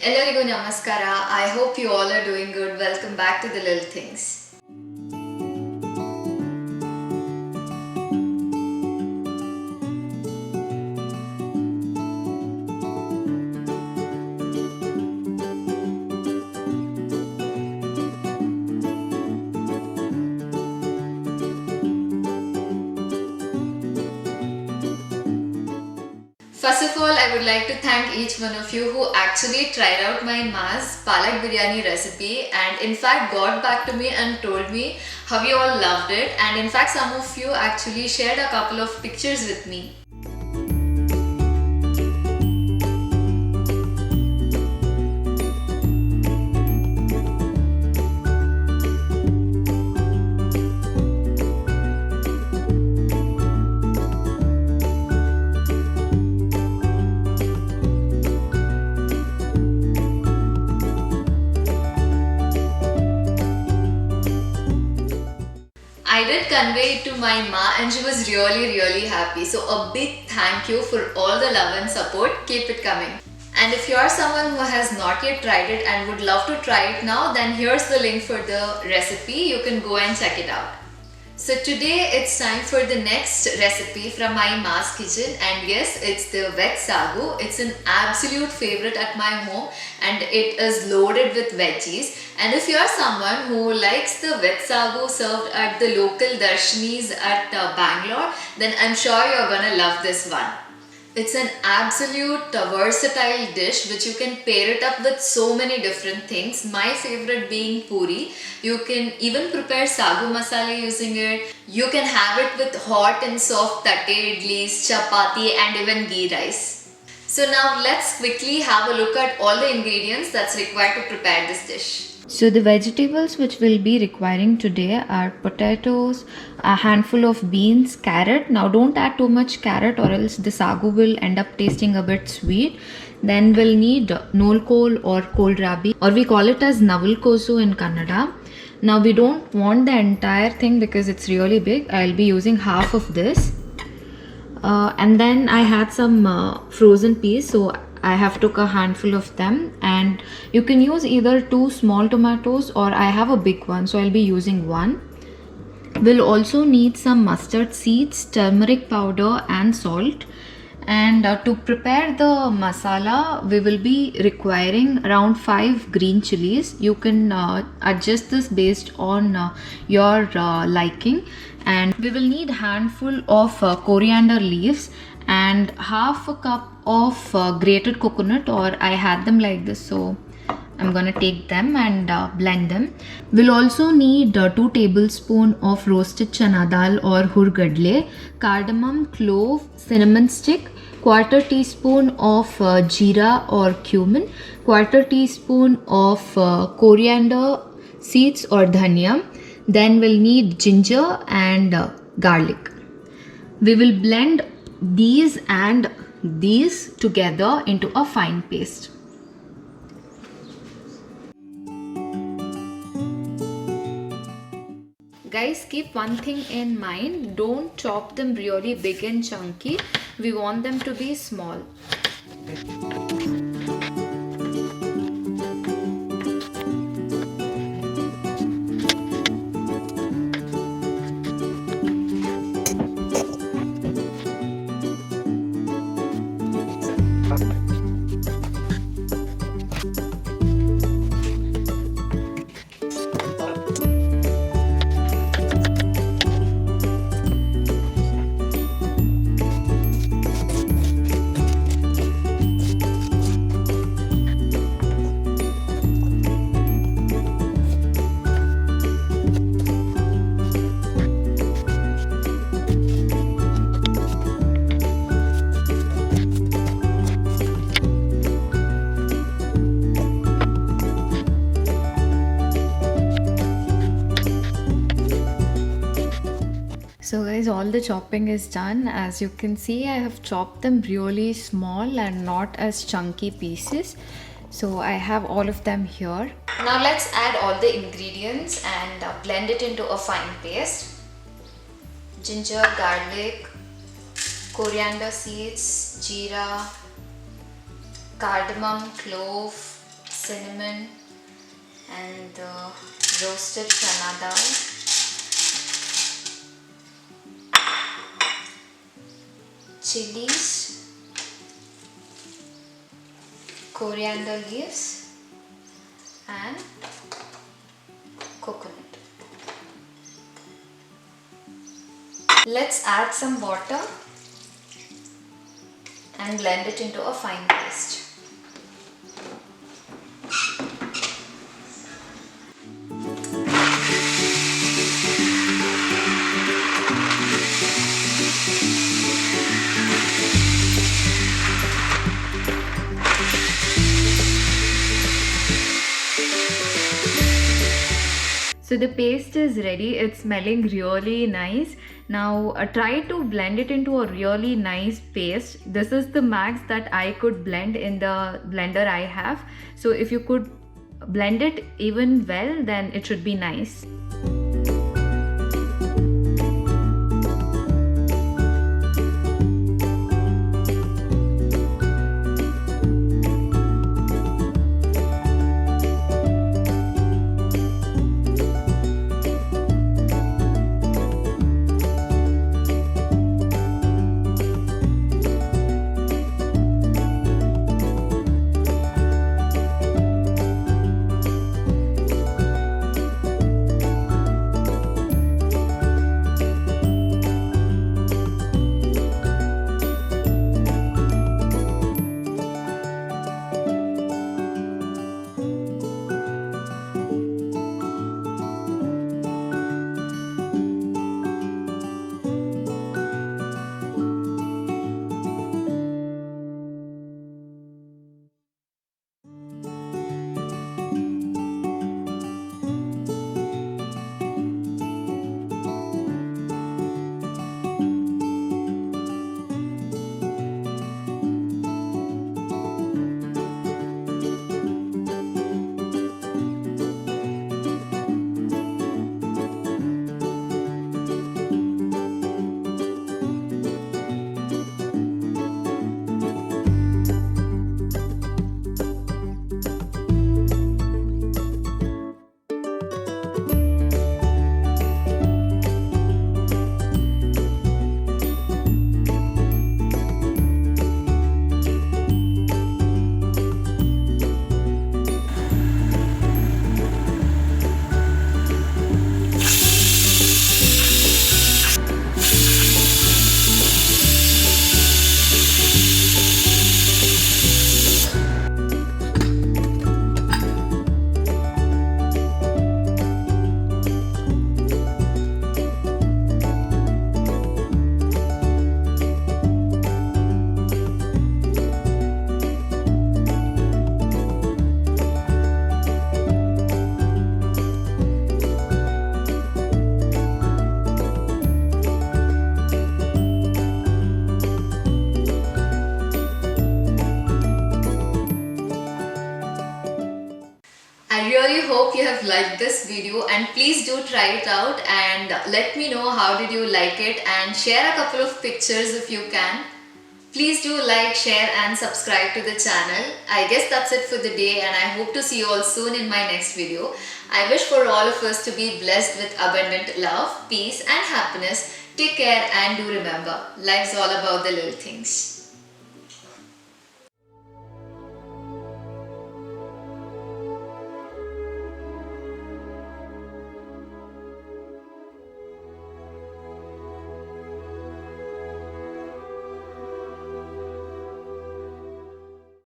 Ellarigu namaskara. I hope you all are doing good. Welcome back to The Little Things. First of all, I would like to thank each one of you who actually tried out my Ma's Palak Biryani recipe and in fact got back to me and told me how you all loved it, and in fact some of you actually shared a couple of pictures with me. I did convey it to my ma and she was really happy. So a big thank you for all the love and support. Keep it coming. And if you are someone who has not yet tried it and would love to try it now, then here's the link for the recipe. You can go and check it out. So today it's time for the next recipe from my Ma's kitchen, and yes, it's the veg sagu. It's an absolute favorite at my home and it is loaded with veggies. And if you are someone who likes the veg sagu served at the local darshanis at Bangalore, then I'm sure you're gonna love this one. It's an absolute versatile dish which you can pair it up with so many different things. My favorite being puri. You can even prepare sagu masala using it. You can have it with hot and soft tatte idlis, chapati and even ghee rice. So now let's quickly have a look at all the ingredients that's required to prepare this dish. So the vegetables which we'll be requiring today are potatoes, a handful of beans, carrot. Now don't add too much carrot or else the sagu will end up tasting a bit sweet. Then we'll need nolkol or kohlrabi, or we call it as navalkosu in Kannada. Now we don't want the entire thing because it's really big. I'll be using half of this. And then I had some frozen peas, so I have took a handful of them, and you can use either 2 small tomatoes or I have a big one, so I'll be using one. We'll also need some mustard seeds, turmeric powder and salt. And to prepare the masala, we will be requiring around 5 green chilies. You can adjust this based on your liking. And we will need handful of coriander leaves and half a cup of grated coconut, or I had them like this, so I'm gonna take them and blend them. We'll also need 2 tablespoons of roasted chana dal or hurgadle, cardamom, clove, cinnamon stick, quarter teaspoon of jeera or cumin, quarter teaspoon of coriander seeds or dhania. Then we'll need ginger and garlic. We will blend these and these together into a fine paste. Guys, keep one thing in mind, don't chop them really big and chunky. We want them to be small. So guys, all the chopping is done. As you can see, I have chopped them really small and not as chunky pieces. So I have all of them here. Now let's add all the ingredients and blend it into a fine paste. Ginger, garlic, coriander seeds, jeera, cardamom, clove, cinnamon and the roasted chana dal, chilies, coriander leaves and coconut. Let's add some water and blend it into a fine paste. So the paste is ready. It's smelling really nice. Now try to blend it into a really nice paste. This is the max that I could blend in the blender I have. So if you could blend it even well, then it should be nice. I really hope you have liked this video, and please do try it out and let me know how did you like it, and share a couple of pictures if you can. Please do like, share and subscribe to the channel. I guess that's it for the day, and I hope to see you all soon in my next video. I wish for all of us to be blessed with abundant love, peace and happiness. Take care and do remember, life's all about the little things.